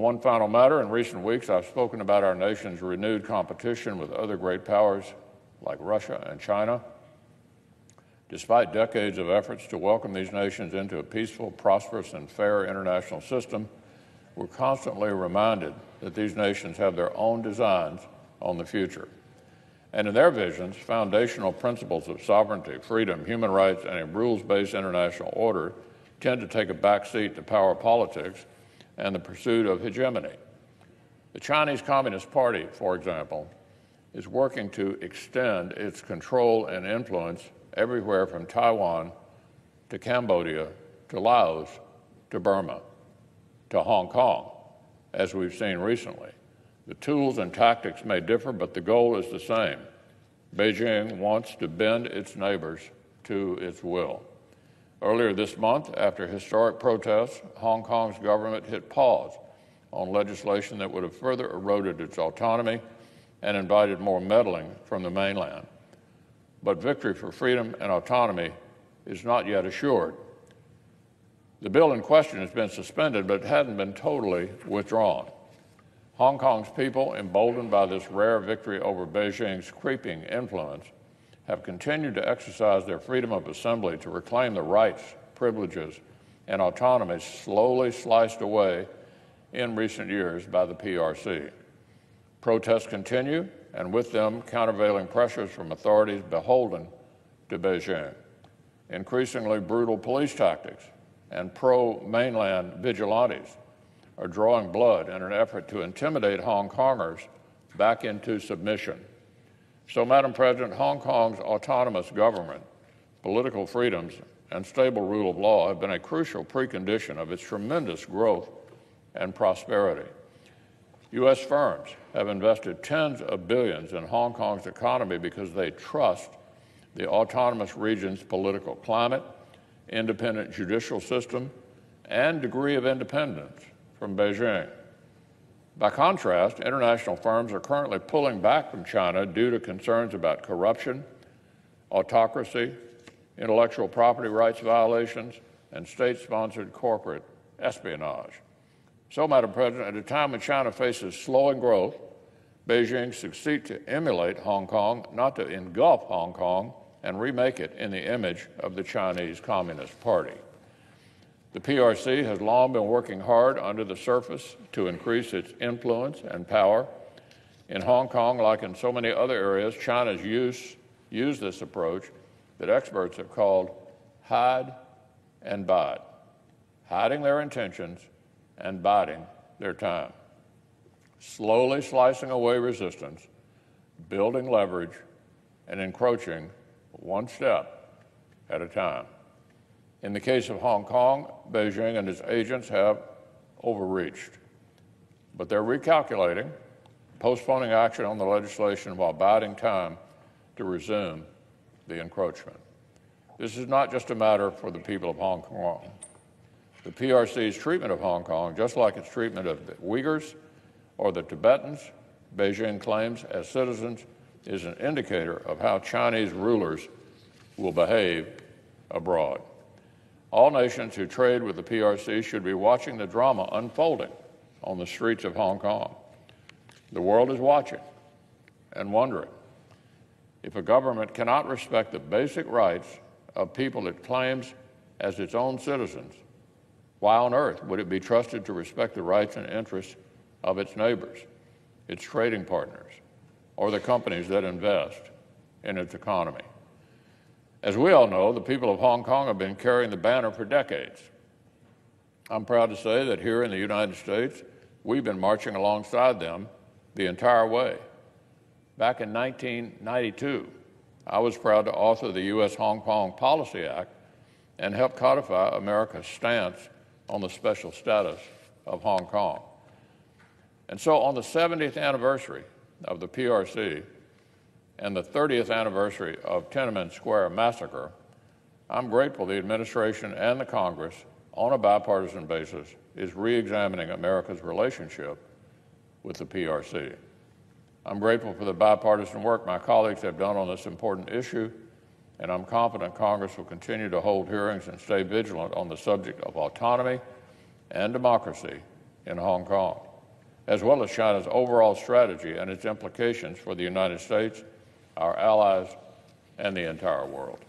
one final matter, in recent weeks I've spoken about our nation's renewed competition with other great powers like Russia and China. Despite decades of efforts to welcome these nations into a peaceful, prosperous, and fair international system, we're constantly reminded that these nations have their own designs on the future. And in their visions, foundational principles of sovereignty, freedom, human rights, and a rules-based international order tend to take a backseat to power politics and the pursuit of hegemony. The Chinese Communist Party, for example, is working to extend its control and influence everywhere from Taiwan to Cambodia to Laos to Burma to Hong Kong, as we've seen recently. The tools and tactics may differ, but the goal is the same. Beijing wants to bend its neighbors to its will. Earlier this month, after historic protests, Hong Kong's government hit pause on legislation that would have further eroded its autonomy and invited more meddling from the mainland. But victory for freedom and autonomy is not yet assured. The bill in question has been suspended, but it hadn't been totally withdrawn. Hong Kong's people, emboldened by this rare victory over Beijing's creeping influence, have continued to exercise their freedom of assembly to reclaim the rights, privileges, and autonomy slowly sliced away in recent years by the PRC. Protests continue, and with them, countervailing pressures from authorities beholden to Beijing. Increasingly brutal police tactics and pro-mainland vigilantes are drawing blood in an effort to intimidate Hong Kongers back into submission. So, Madam President, Hong Kong's autonomous government, political freedoms, and stable rule of law have been a crucial precondition of its tremendous growth and prosperity. U.S. firms have invested tens of billions in Hong Kong's economy because they trust the autonomous region's political climate, independent judicial system, and degree of independence from Beijing. By contrast, international firms are currently pulling back from China due to concerns about corruption, autocracy, intellectual property rights violations, and state-sponsored corporate espionage. So, Madam President, at a time when China faces slowing growth, Beijing succeeds to emulate Hong Kong, not to engulf Hong Kong and remake it in the image of the Chinese Communist Party. The PRC has long been working hard under the surface to increase its influence and power. In Hong Kong, like in so many other areas, China's used this approach that experts have called hide and bide, hiding their intentions and biding their time, slowly slicing away resistance, building leverage, and encroaching one step at a time. In the case of Hong Kong, Beijing and its agents have overreached, but they're recalculating, postponing action on the legislation while biding time to resume the encroachment. This is not just a matter for the people of Hong Kong. The PRC's treatment of Hong Kong, just like its treatment of the Uyghurs or the Tibetans, Beijing claims as citizens, is an indicator of how Chinese rulers will behave abroad. All nations who trade with the PRC should be watching the drama unfolding on the streets of Hong Kong. The world is watching and wondering if a government cannot respect the basic rights of people it claims as its own citizens, why on earth would it be trusted to respect the rights and interests of its neighbors, its trading partners, or the companies that invest in its economy? As we all know, the people of Hong Kong have been carrying the banner for decades. I'm proud to say that here in the United States, we've been marching alongside them the entire way. Back in 1992, I was proud to author the U.S. Hong Kong Policy Act and help codify America's stance on the special status of Hong Kong. And so on the 70th anniversary of the PRC and the 30th anniversary of Tiananmen Square massacre, I'm grateful the administration and the Congress, on a bipartisan basis, is re-examining America's relationship with the PRC. I'm grateful for the bipartisan work my colleagues have done on this important issue, and I'm confident Congress will continue to hold hearings and stay vigilant on the subject of autonomy and democracy in Hong Kong. as well as China's overall strategy and its implications for the United States, our allies, and the entire world.